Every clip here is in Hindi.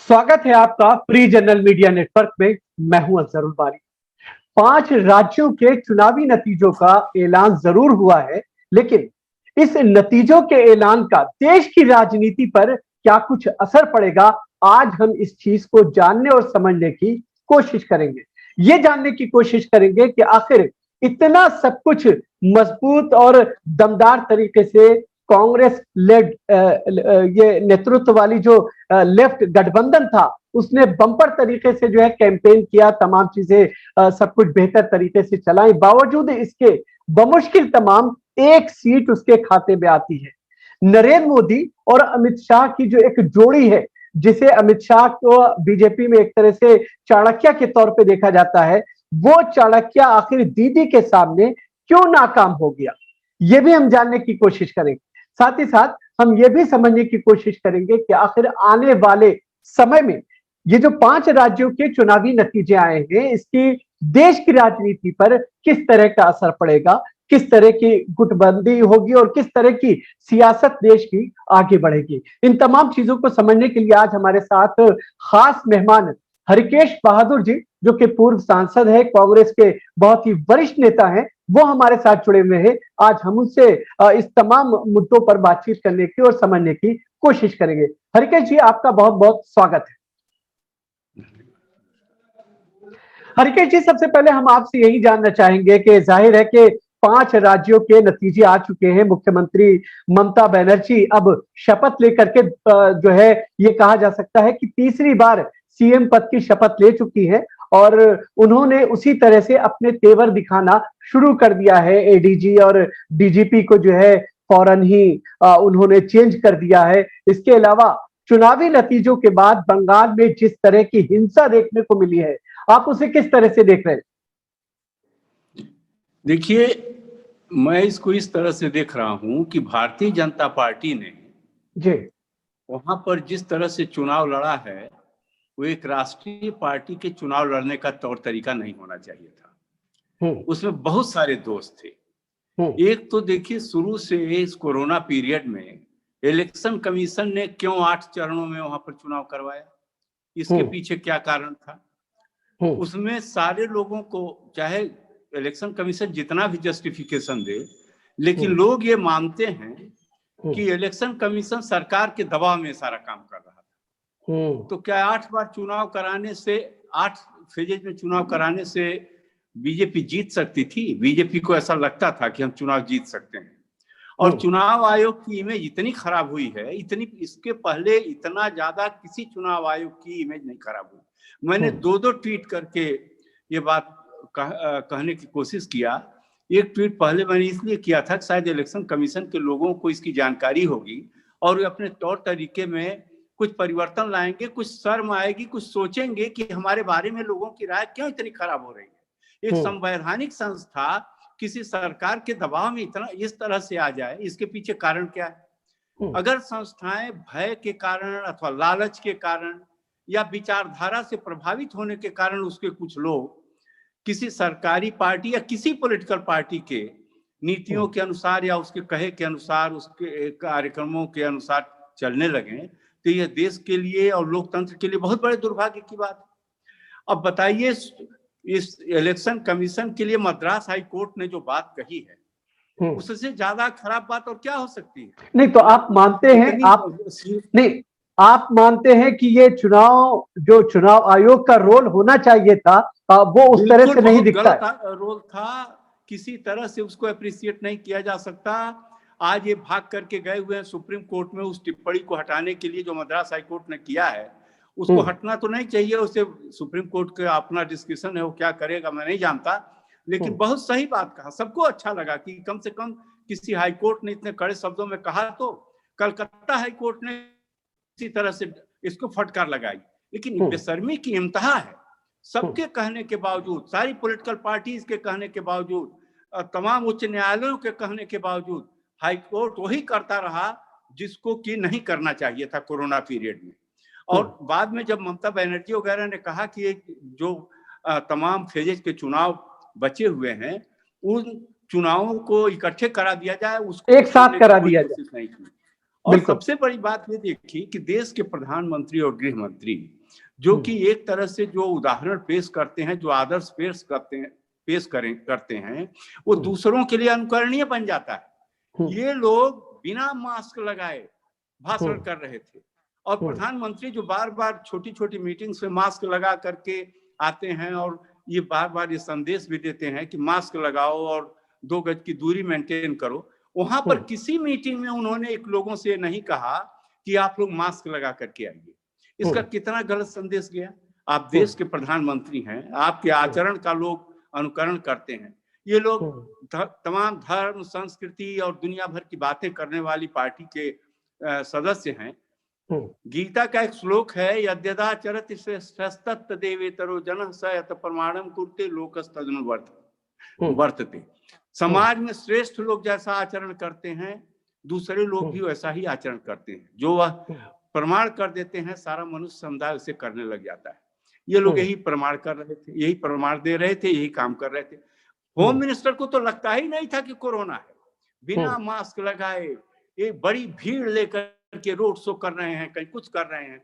स्वागत है आपका फ्री जनरल मीडिया नेटवर्क में। मैं हूं अजहरुल बारी। 5 राज्यों के चुनावी नतीजों का ऐलान जरूर हुआ है, लेकिन इस नतीजों के ऐलान का देश की राजनीति पर क्या कुछ असर पड़ेगा, आज हम इस चीज को जानने और समझने की कोशिश करेंगे। ये जानने की कोशिश करेंगे कि आखिर इतना सब कुछ मजबूत और दमदार तरीके से कांग्रेस लेड ये नेतृत्व वाली जो लेफ्ट गठबंधन था, उसने बम्पर तरीके से जो है कैंपेन किया, तमाम चीजें सब कुछ बेहतर तरीके से चलाई। बावजूद इसके बमुश्किल तमाम एक सीट उसके खाते में आती है। नरेंद्र मोदी और अमित शाह की जो एक जोड़ी है, जिसे अमित शाह को बीजेपी में एक तरह से चाणक्य के तौर पे देखा जाता है, वो चाणक्य आखिर दीदी के सामने क्यों नाकाम हो गया, ये भी हम जानने की कोशिश करेंगे। साथ ही साथ हम ये भी समझने की कोशिश करेंगे कि आखिर आने वाले समय में ये जो 5 राज्यों के चुनावी नतीजे आए हैं, इसकी देश की राजनीति पर किस तरह का असर पड़ेगा, किस तरह की गुटबंदी होगी और किस तरह की सियासत देश की आगे बढ़ेगी। इन तमाम चीजों को समझने के लिए आज हमारे साथ खास मेहमान हरिकेश बहादुर जी, जो कि पूर्व सांसद है, कांग्रेस के बहुत ही वरिष्ठ नेता हैं, वो हमारे साथ जुड़े हुए हैं। आज हम उनसे इस तमाम मुद्दों पर बातचीत करने की और समझने की कोशिश करेंगे। हरिकेश जी, आपका बहुत बहुत स्वागत है। हरिकेश जी, सबसे पहले हम आपसे यही जानना चाहेंगे कि जाहिर है कि 5 राज्यों के नतीजे आ चुके हैं। मुख्यमंत्री ममता बनर्जी अब शपथ लेकर के जो है ये कहा जा सकता है कि तीसरी बार सीएम पद की शपथ ले चुकी है और उन्होंने उसी तरह से अपने तेवर दिखाना शुरू कर दिया है। एडीजी और डीजीपी को जो है फौरन ही उन्होंने चेंज कर दिया है। इसके अलावा चुनावी नतीजों के बाद बंगाल में जिस तरह की हिंसा देखने को मिली है, आप उसे किस तरह से देख रहे हैं? देखिए, मैं इसको इस तरह से देख रहा हूं कि भारतीय जनता पार्टी ने जी वहां पर जिस तरह से चुनाव लड़ा है, वो एक राष्ट्रीय पार्टी के चुनाव लड़ने का तौर तरीका नहीं होना चाहिए था। उसमें बहुत सारे दोष थे। एक तो देखिए, शुरू से इस कोरोना पीरियड में इलेक्शन कमीशन ने क्यों 8 चरणों में वहां पर चुनाव करवाया, इसके पीछे क्या कारण था? उसमें सारे लोगों को, चाहे इलेक्शन कमीशन जितना भी जस्टिफिकेशन दे, लेकिन लोग ये मानते हैं कि इलेक्शन कमीशन सरकार के दबाव में सारा काम कर रहा था। तो क्या 8 बार चुनाव कराने से, 8 फेजेज में चुनाव कराने से बीजेपी जीत सकती थी? बीजेपी को ऐसा लगता था कि हम चुनाव जीत सकते हैं। और चुनाव आयोग की इमेज इतनी खराब हुई है, इतनी, इसके पहले इतना ज्यादा किसी चुनाव आयोग की इमेज नहीं खराब हुई। मैंने 2-2 ट्वीट करके ये बात कहने की कोशिश किया। एक ट्वीट पहले मैंने इसलिए किया था कि शायद इलेक्शन कमीशन के लोगों को इसकी जानकारी होगी और वे अपने तौर तरीके में कुछ परिवर्तन लाएंगे, कुछ शर्म आएगी, कुछ सोचेंगे कि हमारे बारे में लोगों की राय क्यों इतनी खराब हो रही है। एक संवैधानिक संस्था किसी सरकार के दबाव में इतना इस तरह से आ जाए, इसके पीछे कारण क्या है? अगर संस्थाएं भय के कारण अथवा लालच के कारण या विचारधारा से प्रभावित होने के कारण उसके कुछ लोग किसी सरकारी पार्टी या किसी पॉलिटिकल पार्टी के नीतियों के अनुसार या उसके कहे के अनुसार, उसके कार्यक्रमों के अनुसार चलने लगे, तो यह देश के लिए और लोकतंत्र के लिए बहुत बड़े दुर्भाग्य की बात है। अब बताइए, इस इलेक्शन कमीशन के लिए मद्रास हाई कोर्ट ने जो बात कही है, उससे ज्यादा खराब बात और क्या हो सकती है? नहीं तो आप मानते हैं, आप मानते हैं कि ये चुनाव आयोग का रोल होना चाहिए था, वो उस तरह से नहीं दिखता है। रोल था, किसी तरह से उसको अप्रिशिएट नहीं किया जा सकता। आज ये भाग करके गए हुए हैं सुप्रीम कोर्ट में उस टिप्पणी को हटाने के लिए जो मद्रास हाई कोर्ट ने किया है। उसको हटना तो नहीं चाहिए, उसे सुप्रीम कोर्ट का अपना डिस्कशन है, वो क्या करेगा मैं नहीं जानता, लेकिन बहुत सही बात कहा। सबको अच्छा लगा कि कम से कम किसी हाई कोर्ट ने इतने कड़े शब्दों में कहा। तो कलकत्ता हाई कोर्ट ने इसी तरह से इसको फटकार लगाई, लेकिन बेशर्मी की इंतहा है। सबके कहने के बावजूद, सारी पॉलिटिकल पार्टीज के कहने के बावजूद, तमाम उच्च न्यायालयों के कहने के बावजूद हाई कोर्ट वही करता रहा जिसको कि नहीं करना चाहिए था कोरोना पीरियड में। और बाद में जब ममता बनर्जी वगैरह ने कहा कि जो तमाम फेजेज के चुनाव बचे हुए हैं, उन चुनावों को इकट्ठे करा दिया जाए, उसको एक साथ करा दिया जाए, नहीं की। और सबसे बड़ी बात ये देखी कि देश के प्रधानमंत्री और गृह मंत्री जो कि एक तरह से जो उदाहरण पेश करते हैं, जो आदर्श करते हैं, वो दूसरों के लिए अनुकरणीय बन जाता है। ये लोग बिना मास्क लगाए भाषण कर रहे थे और प्रधानमंत्री जो बार बार छोटी छोटी मीटिंग्स में मास्क लगा करके आते हैं और ये बार बार ये संदेश भी देते हैं कि मास्क लगाओ और 2 गज की दूरी मेंटेन करो, वहां पर किसी मीटिंग में उन्होंने एक लोगों से नहीं कहा कि आप लोग मास्क लगा करके आइए। इसका कितना गलत संदेश गया। आप देश के प्रधानमंत्री हैं, आपके आचरण का लोग अनुकरण करते हैं। ये लोग तमाम धर्म, संस्कृति और दुनिया भर की बातें करने वाली पार्टी के सदस्य हैं। गीता का एक श्लोक है, यद्यदाचरति श्रेष्ठस्तत् देवेतरो जनः स यत् प्रमाणम कुरुते लोकस्तदनु वर्तते। समाज में श्रेष्ठ लोग जैसा आचरण करते हैं, दूसरे लोग भी वैसा ही आचरण करते हैं। जो वह प्रमाण कर देते हैं, सारा मनुष्य समुदाय उसे करने लग जाता है। ये लोग यही प्रमाण कर रहे थे, यही प्रमाण दे रहे थे, यही काम कर रहे थे। होम मिनिस्टर को तो लगता ही नहीं था कि कोरोना है। बिना मास्क लगाए एक बड़ी भीड़ लेकर के रोड शो कर रहे हैं, कहीं कुछ कर रहे हैं।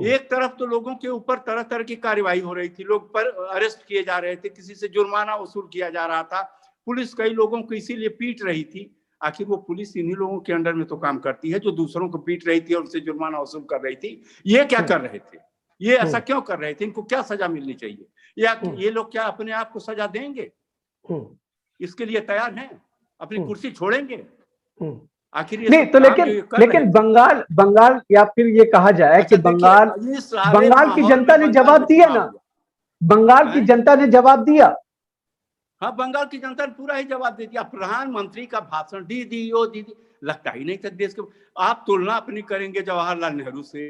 एक तरफ तो लोगों के ऊपर तरह तरह की कार्रवाई हो रही थी, लोग पर अरेस्ट किए जा रहे थे, किसी से जुर्माना वसूल किया जा रहा था। पुलिस कई लोगों को इसीलिए पीट रही थी। आखिर वो पुलिस इन्हीं लोगों के अंडर में तो काम करती है जो दूसरों को पीट रही थी और उनसे जुर्माना वसूल कर रही थी। ये क्या कर रहे थे, ये ऐसा क्यों कर रहे थे, इनको क्या सजा मिलनी चाहिए, या ये लोग क्या अपने आप को सजा देंगे, इसके लिए तैयार हैं, अपनी कुर्सी छोड़ेंगे? आखिर ये नहीं तो लेकिन बंगाल या फिर ये कहा जाए कि बंगाल की जनता ने जवाब दिया ना, बंगाल की जनता ने जवाब दिया। हाँ, बंगाल की जनता ने पूरा ही जवाब दे दिया। प्रधानमंत्री का भाषण दीदी ओ दीदी, लगता ही नहीं था देश के। आप तुलना अपनी करेंगे जवाहरलाल नेहरू से,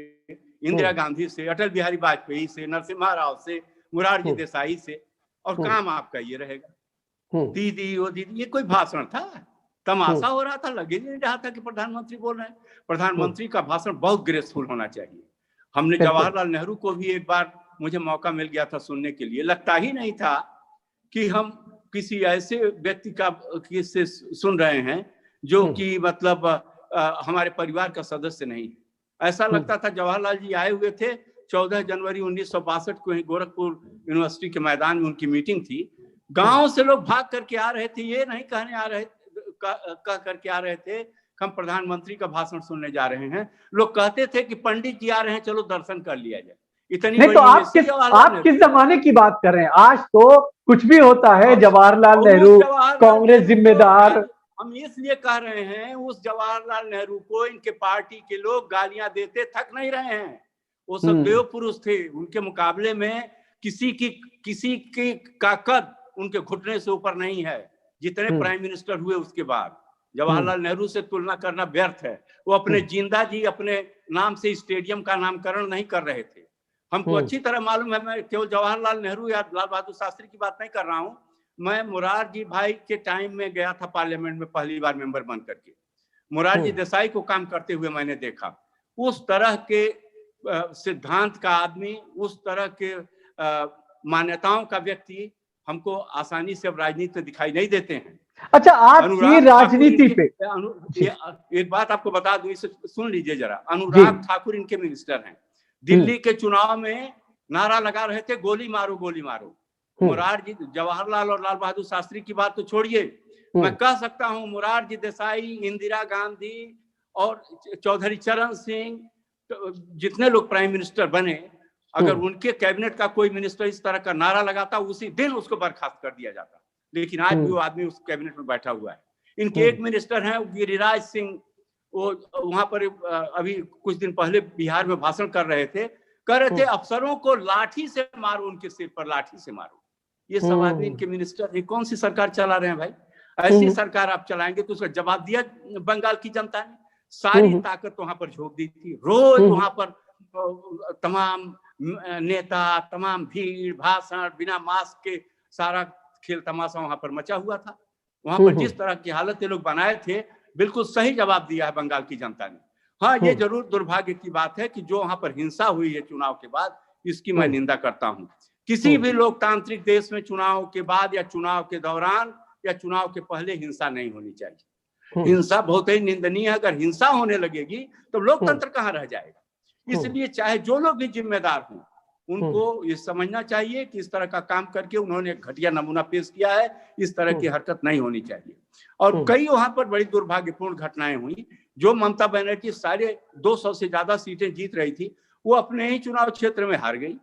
इंदिरा गांधी से, अटल बिहारी वाजपेयी से, नरसिम्हा राव से, मोरारजी देसाई से, और काम आपका ये रहेगा, दीदी ओ दीदी। ये कोई भाषण था? तमाशा हो रहा था, लगे नहीं रहा था कि प्रधानमंत्री बोल रहे हैं। प्रधानमंत्री का भाषण बहुत ग्रेसफुल होना चाहिए। हमने जवाहरलाल नेहरू को भी एक बार मुझे मौका मिल गया था सुनने के लिए, लगता ही नहीं था कि हम किसी ऐसे व्यक्ति का से सुन रहे हैं जो कि मतलब हमारे परिवार का सदस्य नहीं। ऐसा लगता था जवाहरलाल जी आए हुए थे 14 जनवरी 1962 को ही गोरखपुर यूनिवर्सिटी के मैदान में उनकी मीटिंग थी। गांव से लोग भाग करके आ रहे थे, ये नहीं कहने आ रहे कह करके आ रहे थे हम प्रधानमंत्री का भाषण सुनने जा रहे हैं। लोग कहते थे कि पंडित जी आ रहे हैं, चलो दर्शन कर लिया जाए। इतनी नहीं तो आप किस जमाने की बात कर रहे हैं? आज तो कुछ भी होता है, जवाहरलाल नेहरू, कांग्रेस जिम्मेदार। हम इसलिए कह रहे हैं, उस जवाहरलाल नेहरू को इनके पार्टी के लोग गालियां देते थक नहीं रहे हैं। वो सब देव पुरुष थे, उनके मुकाबले में किसी की का कद उनके घुटने से ऊपर नहीं है। जितने प्राइम मिनिस्टर हुए उसके बाद जवाहरलाल नेहरू से तुलना करना व्यर्थ है। वो अपने जिंदा जी अपने नाम से स्टेडियम का नामकरण नहीं कर रहे थे। हमको अच्छी तरह मालूम है, मैं केवल जवाहरलाल नेहरू या लाल बहादुर शास्त्री की बात नहीं कर रहा हूँ। मैं मोरारजी भाई के टाइम में गया था पार्लियामेंट में पहली बार मेंबर बन करके, मोरारजी देसाई को काम करते हुए मैंने देखा। उस तरह के सिद्धांत का आदमी, उस तरह के मान्यताओं का व्यक्ति हमको आसानी से अब राजनीति में दिखाई नहीं देते हैं। अच्छा, आप ये राजनीति पे एक बात आपको बता दूं, इसे सुन लीजिए जरा। अनुराग ठाकुर इनके मिनिस्टर हैं। दिल्ली के चुनाव में नारा लगा रहे थे, गोली मारो गोली मारो। मोरारजी, जवाहरलाल और लाल बहादुर शास्त्री की बात तो छोड़िए, मैं कह सकता हूं मोरारजी देसाई, इंदिरा गांधी और चौधरी चरण सिंह, जितने लोग प्राइम मिनिस्टर बने, अगर उनके कैबिनेट का कोई मिनिस्टर इस तरह का नारा लगाता, उसी दिन उसको बर्खास्त कर दिया जाता। लेकिन आज भी वो आदमी उस कैबिनेट में बैठा हुआ है। इनके एक मिनिस्टर हैं गिरिराज सिंह, वो वहां पर अभी कुछ दिन पहले बिहार में भाषण कर रहे थे, कह रहे थे अफसरों को लाठी से मारो, उनके सिर पर लाठी से मारो। ये सब आदमी इनके मिनिस्टर है। कौन सी सरकार चला रहे हैं भाई? ऐसी सरकार आप चलाएंगे तो उसका जवाब दिया बंगाल की जनता ने। सारी ताकत वहां पर झोंक दी थी। रोज वहां पर तमाम नेता, तमाम भीड़, भाषण, बिना मास्क के सारा खेल तमाशा वहां पर मचा हुआ था। वहां पर जिस तरह की हालत ये लोग बनाए थे, बिल्कुल सही जवाब दिया है बंगाल की जनता ने। हाँ, ये जरूर दुर्भाग्य की बात है कि जो वहां पर हिंसा हुई है चुनाव के बाद, इसकी मैं निंदा करता हूं। किसी भी लोकतांत्रिक देश में चुनाव के बाद या चुनाव के दौरान या चुनाव के पहले हिंसा नहीं होनी चाहिए। हिंसा बहुत ही निंदनीय है। अगर हिंसा होने लगेगी तो लोकतंत्र कहाँ रह जाएगा। इसलिए चाहे जो लोग भी जिम्मेदार हों, उनको ये समझना चाहिए कि इस तरह का काम करके उन्होंने घटिया नमूना पेश किया है, इस तरह की हरकत नहीं होनी चाहिए। और कई वहां पर बड़ी दुर्भाग्यपूर्ण घटनाएं हुई। जो ममता बनर्जी 250 से ज्यादा सीटें जीत रही थी, वो अपने ही चुनाव क्षेत्र में हार गई।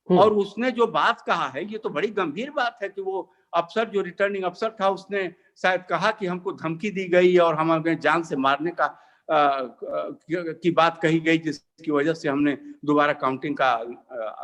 और उसने जो बात कहा है, ये तो बड़ी गंभीर बात है कि वो अफसर, जो रिटर्निंग अफसर था, उसने शायद कहा कि हमको धमकी दी गई और हमें जान से मारने का की बात कही गई, जिसकी वजह से हमने दोबारा काउंटिंग का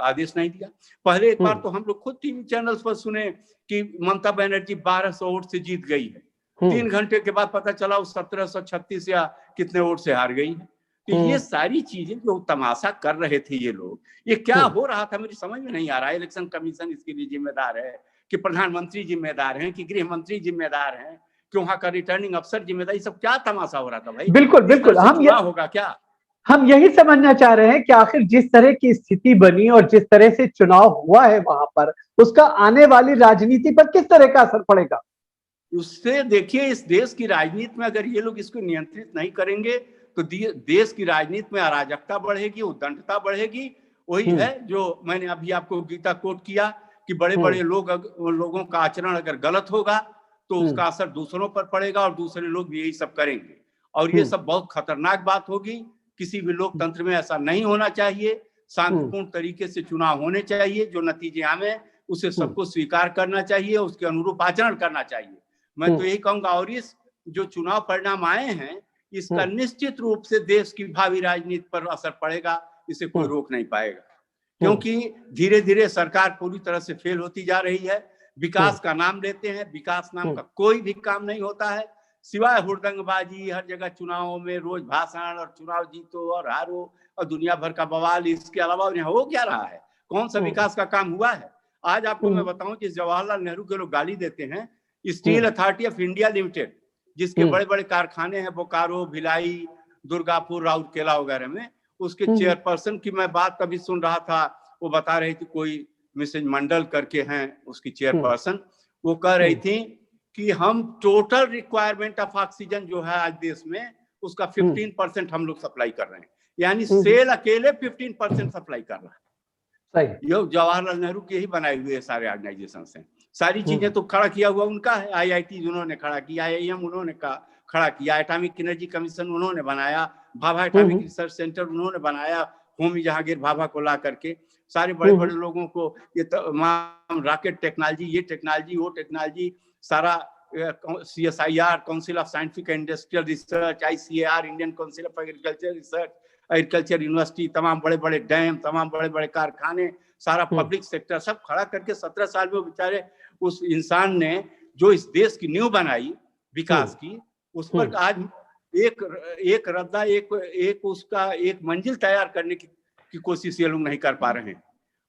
आदेश नहीं दिया। पहले एक बार तो हम लोग खुद टीवी चैनल्स पर सुने कि ममता बनर्जी 1200 वोट से जीत गई है। 3 घंटे के बाद पता चला वो 1736 या कितने वोट से हार गई है। तो ये सारी चीजें जो तमाशा कर रहे थे ये लोग, ये क्या हो रहा था मेरी समझ में नहीं आ रहा है। इलेक्शन कमीशन इसके लिए जिम्मेदार है कि प्रधानमंत्री जिम्मेदार हैं कि गृह मंत्री जिम्मेदार हैं कि वहां का रिटर्निंग अफसर जिम्मेदार? ये सब क्या तमाशा हो रहा था भाई? बिल्कुल बिल्कुल, होगा क्या? हम यही समझना चाह रहे हैं कि आखिर जिस तरह की स्थिति बनी और जिस तरह से चुनाव हुआ है वहां पर, उसका आने वाली राजनीति पर किस तरह का असर पड़ेगा? उससे देखिए, इस देश की राजनीति में अगर ये लोग इसको नियंत्रित नहीं करेंगे तो देश की राजनीति में अराजकता बढ़ेगी, उद्दंडता बढ़ेगी। वही है जो मैंने अभी आपको गीता कोट किया कि बड़े बड़े लोगों का आचरण अगर गलत होगा तो उसका असर दूसरों पर पड़ेगा और दूसरे लोग भी यही सब करेंगे। और ये सब बहुत खतरनाक बात होगी। किसी भी लोकतंत्र में ऐसा नहीं होना चाहिए। शांतिपूर्ण तरीके से चुनाव होने चाहिए। जो नतीजे आवे उसे सबको स्वीकार करना चाहिए, उसके अनुरूप आचरण करना चाहिए। मैं तो यही कहूंगा। और इस जो चुनाव परिणाम आए हैं, इसका निश्चित रूप से देश की भावी राजनीति पर असर पड़ेगा। इसे कोई रोक नहीं पाएगा, क्योंकि धीरे धीरे सरकार पूरी तरह से फेल होती जा रही है। विकास का नाम लेते हैं, विकास नाम का कोई भी काम नहीं होता है, सिवाय हुड़दंगबाजी, हर जगह चुनावों में रोज भाषण और चुनाव जीतो और हारो और दुनिया भर का बवाल। इसके अलावा यहाँ हो क्या रहा है? कौन सा विकास का काम हुआ है? आज आपको मैं बताऊं कि जवाहरलाल नेहरू के लोग गाली देते हैं। Steel authority of India limited, जिसके बड़े बड़े कारखाने हैं बोकारो, भिलाई, दुर्गापुर, राउरकेला वगैरह में, उसके चेयरपर्सन की मैं बात कभी सुन रहा था। वो बता रही थी, कोई मिसेज मंडल करके हैं उसकी चेयरपर्सन, वो कह रही थी कि हम टोटल रिक्वायरमेंट ऑफ ऑक्सीजन जो है आज देश में, उसका 15% हम लोग सप्लाई कर रहे हैं। यानी सेल अकेले 15% सप्लाई कर रहा है। ये जवाहरलाल नेहरू के ही बनाए हुए सारे ऑर्गेनाइजेशन हैं। सारी चीजें तो खड़ा किया हुआ उनका है। IIT उन्होंने खड़ा किया, IIM उन्होंने खड़ा किया, एटॉमिक एनर्जी कमीशन उन्होंने बनाया, भाभा एटॉमिक रिसर्च सेंटर उन्होंने बनाया, होमी जहांगीर भाभा को ला करके। सारे बड़े बड़े लोगों को ये तमाम रॉकेट टेक्नोलॉजी, ये टेक्नोलॉजी, वो टेक्नोलॉजी, सारा CSIR, council of scientific and industrial research, ICAR, Indian council of agriculture research, agriculture university, तमाम बड़े बड़े डैम, तमाम बड़े बड़े कारखाने, सारा पब्लिक सेक्टर सब खड़ा करके 17 साल में बेचारे उस इंसान ने जो इस देश की नींव बनाई विकास की, उस पर आज एक रद्दा, एक उसका एक मंजिल तैयार करने की कोशिश ये लोग नहीं कर पा रहे हैं।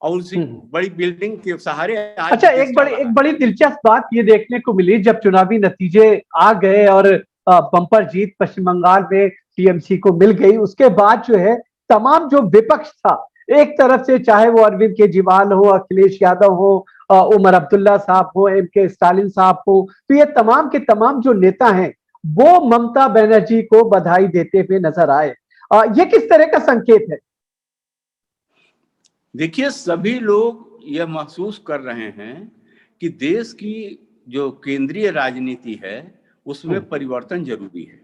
और उसी बड़ी बिल्डिंग के सहारे आज। अच्छा, एक बड़ी दिलचस्प बात ये देखने को मिली जब चुनावी नतीजे आ गए और बम्पर जीत पश्चिम बंगाल में TMC को मिल गई, उसके बाद जो है तमाम जो विपक्ष था, एक तरफ से चाहे वो अरविंद केजरीवाल हो, अखिलेश यादव हो, उमर अब्दुल्ला साहब हो, MK स्टालिन साहब हो, तो ये तमाम के तमाम जो नेता हैं वो ममता बनर्जी को बधाई देते हुए नजर आए। ये किस तरह का संकेत है? देखिए, सभी लोग यह महसूस कर रहे हैं कि देश की जो केंद्रीय राजनीति है उसमें परिवर्तन जरूरी है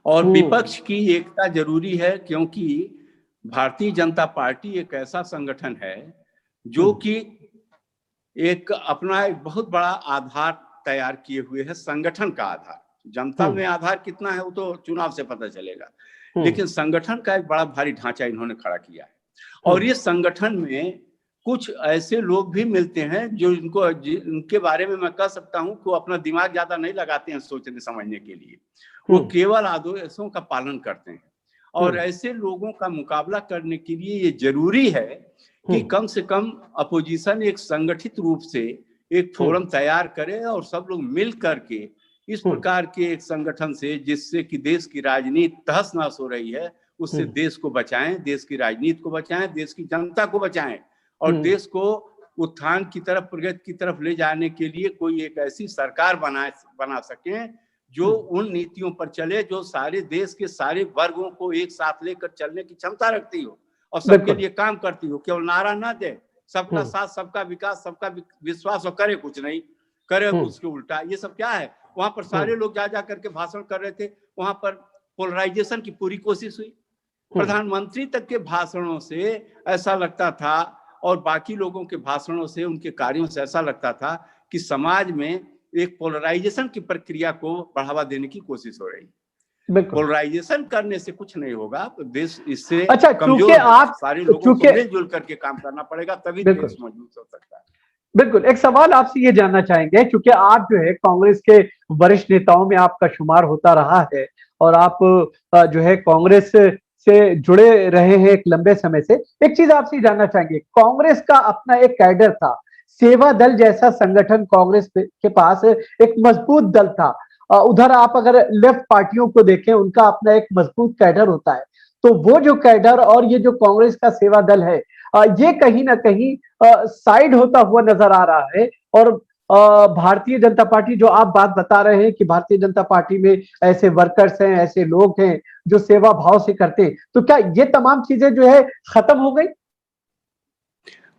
और विपक्ष की एकता जरूरी है, क्योंकि भारतीय जनता पार्टी एक ऐसा संगठन है जो कि एक अपना एक बहुत बड़ा आधार तैयार किए हुए है। संगठन का आधार, जनता में आधार कितना है वो तो चुनाव से पता चलेगा, लेकिन संगठन का एक बड़ा भारी ढांचा इन्होंने खड़ा किया है। और ये संगठन में कुछ ऐसे लोग भी मिलते हैं जो उनके बारे में मैं कह सकता हूं कि वो अपना दिमाग ज्यादा नहीं लगाते हैं सोचने समझने के लिए, वो केवल आदेशों का पालन करते हैं। और ऐसे लोगों का मुकाबला करने के लिए ये जरूरी है कि कम से कम अपोजिशन एक संगठित रूप से एक फोरम तैयार करे और सब लोग मिल करके इस प्रकार के एक संगठन से, जिससे कि देश की राजनीति तहस नहस हो रही है, उससे देश को बचाएं, देश की राजनीति को बचाएं, देश की जनता को बचाएं और देश को उत्थान की तरफ, प्रगति की तरफ ले जाने के लिए कोई एक ऐसी सरकार बना सकें जो उन नीतियों पर चले जो सारे देश के सारे वर्गों को एक साथ लेकर चलने की क्षमता रखती हो और सबके लिए काम करती हो, केवल नारा ना दे सबका साथ सबका विकास सबका विश्वास और करे कुछ नहीं, करे उसके उल्टा। ये सब क्या है? वहां पर सारे लोग जा जा करके भाषण कर रहे थे, वहां पर पोलराइजेशन की पूरी कोशिश हुई। प्रधानमंत्री तक के भाषणों से ऐसा लगता था और बाकी लोगों के भाषणों से उनके कार्यों से ऐसा लगता था कि समाज में एक पोलराइजेशन की प्रक्रिया को बढ़ावा देने की कोशिश हो रही है। पोलराइजेशन करने से कुछ नहीं होगा, तो देश इससे कमजोर है। सारे लोगों को मिलजुल करके काम करना पड़ेगा, तभी देश मजबूत हो सकता है। बिल्कुल। एक सवाल आपसे ये जानना चाहेंगे, क्योंकि आप जो है कांग्रेस के वरिष्ठ नेताओं में आपका शुमार होता रहा है और आप जो है कांग्रेस से जुड़े रहे हैं एक लंबे समय से। एक चीज आपसे जानना चाहेंगे, कांग्रेस का अपना एक कैडर था, सेवा दल जैसा संगठन कांग्रेस के पास एक मजबूत दल था। उधर आप अगर लेफ्ट पार्टियों को देखें, उनका अपना एक मजबूत कैडर होता है। तो वो जो कैडर और ये जो कांग्रेस का सेवा दल है, ये कहीं ना कहीं साइड होता हुआ नजर आ रहा है। और भारतीय जनता पार्टी, जो आप बात बता रहे हैं कि भारतीय जनता पार्टी में ऐसे वर्कर्स हैं, ऐसे लोग हैं जो सेवा भाव से करते हैं, तो क्या ये तमाम चीजें जो है खत्म हो गई?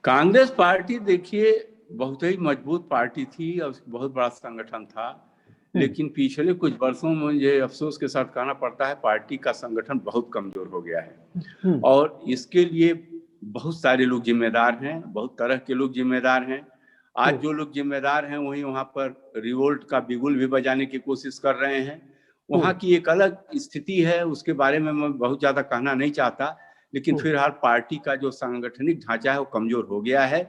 कांग्रेस पार्टी देखिए बहुत ही मजबूत पार्टी थी और बहुत बड़ा संगठन था, लेकिन पिछले कुछ वर्षों में मुझे अफसोस के साथ कहना पड़ता है पार्टी का संगठन बहुत कमजोर हो गया है। और इसके लिए बहुत सारे लोग जिम्मेदार हैं, बहुत तरह के लोग जिम्मेदार हैं। आज जो लोग जिम्मेदार हैं वही वहां पर रिवोल्ट का बिगुल भी बजाने की कोशिश कर रहे हैं। वहां की एक अलग स्थिति है, उसके बारे में मैं बहुत ज्यादा कहना नहीं चाहता, लेकिन फिलहाल पार्टी का जो सांगठनिक ढांचा है वो कमजोर हो गया है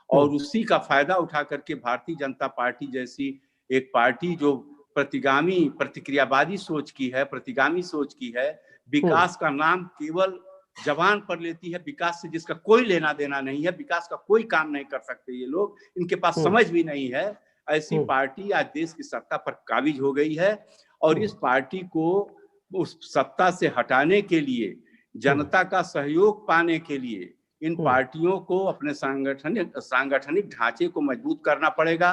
और उसी का फायदा उठा करके भारतीय जनता पार्टी जैसी एक पार्टी जो प्रतिगामी प्रतिक्रियावादी सोच की है, प्रतिगामी सोच की है, विकास का नाम केवल जबान पर लेती है, विकास से जिसका कोई लेना देना नहीं है, विकास का कोई काम नहीं कर सकते ये लोग, इनके पास समझ भी नहीं है, ऐसी पार्टी आज देश की सत्ता पर काबिज हो गई है। और इस पार्टी को उस सत्ता से हटाने के लिए, जनता का सहयोग पाने के लिए इन पार्टियों को अपने सांगठनिक ढांचे को मजबूत करना पड़ेगा,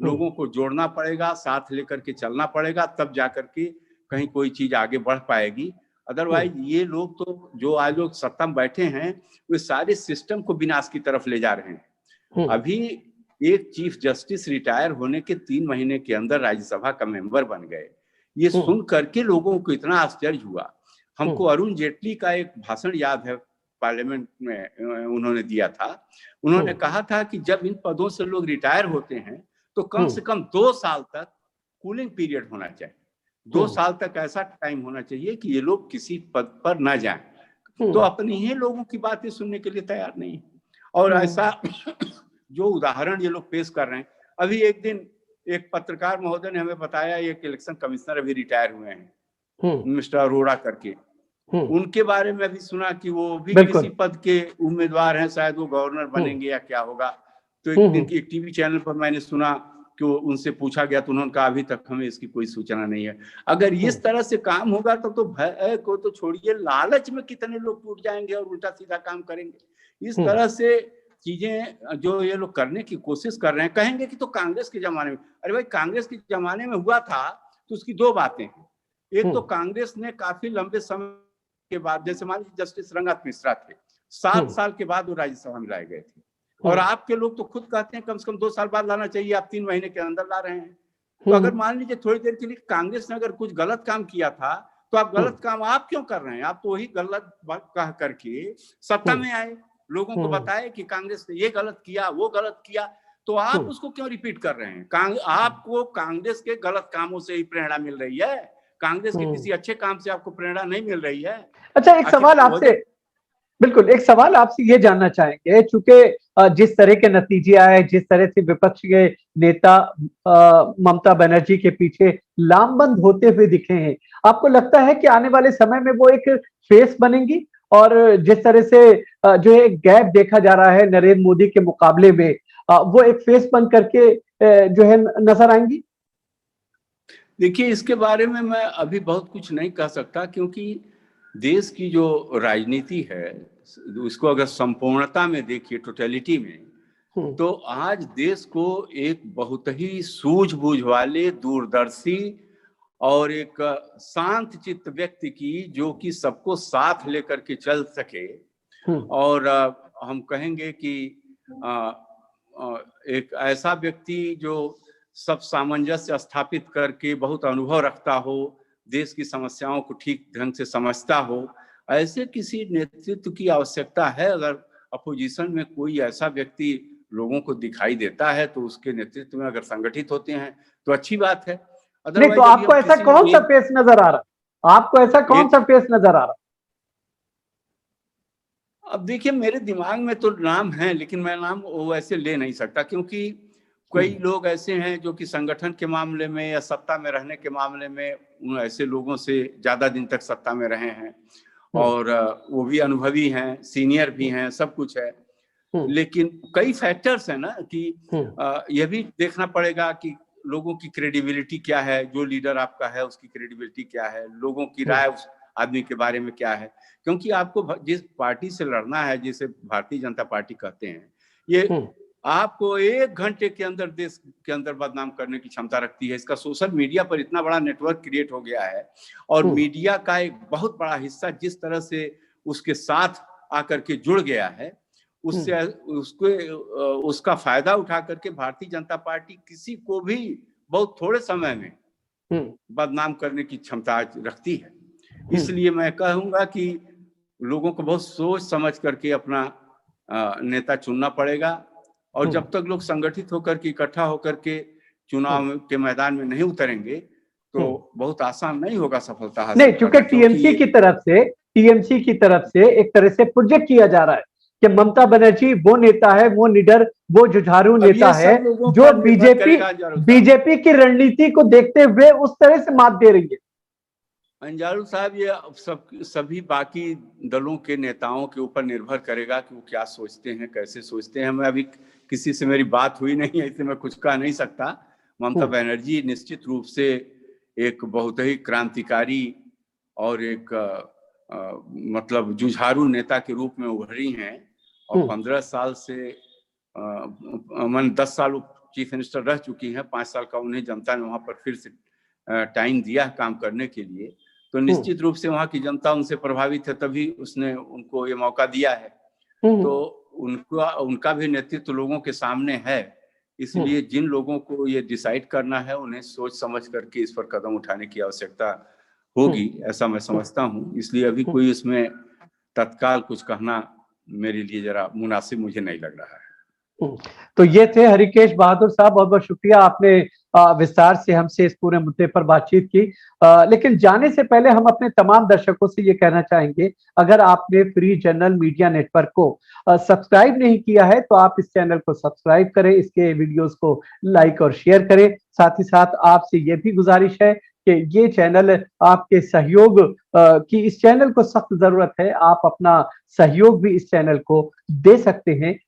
लोगों को जोड़ना पड़ेगा, साथ लेकर के चलना पड़ेगा, तब जाकर के कहीं कोई चीज आगे बढ़ पाएगी। अदरवाइज ये लोग तो जो आज लोग सत्ता में बैठे हैं वे सारे सिस्टम को विनाश की तरफ ले जा रहे हैं। अभी एक चीफ जस्टिस रिटायर होने के 3 महीने के अंदर राज्यसभा का मेंबर बन गए। ये सुन करके लोगों को इतना आश्चर्य हुआ। हमको अरुण जेटली का एक भाषण याद है, पार्लियामेंट में उन्होंने दिया था। उन्होंने कहा था कि जब इन पदों से लोग रिटायर होते हैं तो कम से कम 2 साल तक कूलिंग पीरियड होना चाहिए। 2 साल तक ऐसा टाइम होना चाहिए कि ये लोग किसी पद पर ना जाएं। तो अपनी ही लोगों की बातें सुनने के लिए तैयार नहीं है। और ऐसा जो उदाहरण ये लोग पेश कर रहे हैं, अभी एक दिन एक पत्रकार महोदय ने हमें बताया, एक इलेक्शन कमिश्नर अभी रिटायर हुए हैं, मिस्टर अरोड़ा करके, उनके बारे में भी सुना कि वो भी किसी पद के उम्मीदवार हैं, शायद वो गवर्नर बनेंगे या क्या होगा। तो एक दिन की एक टीवी चैनल पर मैंने सुना कि उनसे पूछा गया तो उन्होंने कहा अभी तक हमें इसकी कोई सूचना नहीं है। अगर इस तरह से काम होगा तो भय को तो छोड़िए, लालच में कितने लोग टूट जाएंगे और उल्टा सीधा काम करेंगे। इस तरह से चीजें जो ये लोग करने की कोशिश कर रहे हैं, कहेंगे कि तो कांग्रेस के जमाने में, अरे भाई कांग्रेस के जमाने में हुआ था तो उसकी 2 बातें हैं। एक तो कांग्रेस ने काफी लंबे समय के बाद, जैसे मान लीजिए जस्टिस रंगनाथ मिश्रा थे, 7 साल के बाद वो राज्यसभा में लाए गए थे, और आपके लोग तो खुद कहते हैं कम से कम 2 साल बाद लाना चाहिए, आप 3 महीने के अंदर ला रहे हैं। तो अगर मान लीजिए थोड़ी देर के लिए कांग्रेस ने अगर कुछ गलत काम किया था तो आप गलत काम आप क्यों कर रहे हैं? आप तो वही गलत कह करके सत्ता में आए, लोगों को बताए कि कांग्रेस ने ये गलत किया, वो गलत किया, तो आप उसको क्यों रिपीट कर रहे हैं? आपको कांग्रेस के गलत कामों से ही प्रेरणा मिल रही है, कांग्रेस के किसी अच्छे काम से आपको प्रेरणा नहीं मिल रही है। अच्छा, एक सवाल आपसे, बिल्कुल एक सवाल आपसे ये जानना चाहेंगे, चूंकि जिस तरह के नतीजे आए, जिस तरह से विपक्ष के नेता ममता बनर्जी के पीछे लामबंद होते हुए दिखे हैं, आपको लगता है कि आने वाले समय में वो एक फेस बनेंगी? और जिस तरह से जो एक गैप देखा जा रहा है नरेंद्र मोदी के मुकाबले में, वो एक फेस बन करके जो है नजर आएंगी? देखिए, इसके बारे में मैं अभी बहुत कुछ नहीं कह सकता, क्योंकि देश की जो राजनीति है उसको अगर संपूर्णता में देखिए, टोटलिटी में, तो आज देश को एक बहुत ही सूझबूझ वाले, दूरदर्शी और एक शांत चित्त व्यक्ति की, जो कि सबको साथ लेकर के चल सके। और हम कहेंगे कि एक ऐसा व्यक्ति जो सब सामंजस्य स्थापित करके बहुत अनुभव रखता हो, देश की समस्याओं को ठीक ढंग से समझता हो, ऐसे किसी नेतृत्व की आवश्यकता है। अगर अपोजिशन में कोई ऐसा व्यक्ति लोगों को दिखाई देता है तो उसके नेतृत्व में अगर संगठित होते हैं तो अच्छी बात है। नहीं तो आपको ऐसा कौन सा फेस नजर आ रहा है? आपको ऐसा कौन सा फेस नजर आ रहा है? अब देखिए, मेरे दिमाग में तो नाम है, लेकिन मैं नाम वैसे ले नहीं सकता, क्योंकि कई लोग ऐसे हैं जो कि संगठन के मामले में या सत्ता में रहने के मामले में उन ऐसे लोगों से ज्यादा दिन तक सत्ता में रहे हैं, और वो भी अनुभवी हैं, सीनियर भी हैं, सब कुछ है। लेकिन कई फैक्टर्स हैं ना कि यह भी देखना पड़ेगा कि लोगों की क्रेडिबिलिटी क्या है, जो लीडर आपका है उसकी क्रेडिबिलिटी क्या है, लोगों की राय उस आदमी के बारे में क्या है। क्योंकि आपको जिस पार्टी से लड़ना है, जिसे भारतीय जनता पार्टी कहते हैं, ये आपको 1 घंटे के अंदर देश के अंदर बदनाम करने की क्षमता रखती है। इसका सोशल मीडिया पर इतना बड़ा नेटवर्क क्रिएट हो गया है, और मीडिया का एक बहुत बड़ा हिस्सा जिस तरह से उसके साथ आकर के जुड़ गया है, उससे उसका फायदा उठा करके भारतीय जनता पार्टी किसी को भी बहुत थोड़े समय में बदनाम करने की क्षमता रखती है। इसलिए मैं कहूंगा कि लोगों को बहुत सोच समझ करके अपना नेता चुनना पड़ेगा, और जब तक लोग संगठित होकर के, इकट्ठा होकर के चुनाव के मैदान में नहीं उतरेंगे तो बहुत आसान नहीं होगा सफलता हासिल नहीं, क्योंकि टीएमसी की तरफ से एक तरह से प्रोजेक्ट किया जा रहा है कि ममता बनर्जी वो नेता है, वो निडर, वो जुझारू नेता है जो बीजेपी की रणनीति को देखते हुए उस तरह से मात दे रही है। अंजारू साहब, ये सभी बाकी दलों के नेताओं के ऊपर निर्भर करेगा कि वो क्या सोचते हैं, कैसे सोचते हैं। मैं अभी किसी से मेरी बात हुई नहीं है, इसलिए मैं कुछ कह नहीं सकता। ममता बनर्जी निश्चित रूप से एक बहुत ही क्रांतिकारी और एक मतलब जुझारू नेता के रूप में उभरी हैं, और 15 साल से 10 साल चीफ मिनिस्टर रह चुकी हैं। 5 साल का उन्हें जनता ने वहां पर फिर से टाइम दिया काम करने के लिए, तो निश्चित रूप से वहां की जनता उनसे प्रभावित है, तभी उसने उनको ये मौका दिया है। तो उनका भी नेतृत्व लोगों के सामने है। इसलिए जिन लोगों को ये डिसाइड करना है, उन्हें सोच समझ करके इस पर कदम उठाने की आवश्यकता होगी, ऐसा मैं समझता हूँ। इसलिए अभी कोई इसमें तत्काल कुछ कहना मेरे लिए जरा मुनासिब मुझे नहीं लग रहा है। तो ये थे हरिकेश बहादुर साहब, बहुत बहुत शुक्रिया, आपने विस्तार से हमसे इस पूरे मुद्दे पर बातचीत की। लेकिन जाने से पहले हम अपने तमाम दर्शकों से ये कहना चाहेंगे, अगर आपने फ्री जर्नल मीडिया नेटवर्क को सब्सक्राइब नहीं किया है तो आप इस चैनल को सब्सक्राइब करें, इसके वीडियोस को लाइक और शेयर करें। साथ ही साथ आपसे ये भी गुजारिश है कि ये चैनल आपके सहयोग की इस चैनल को सख्त जरूरत है, आप अपना सहयोग भी इस चैनल को दे सकते हैं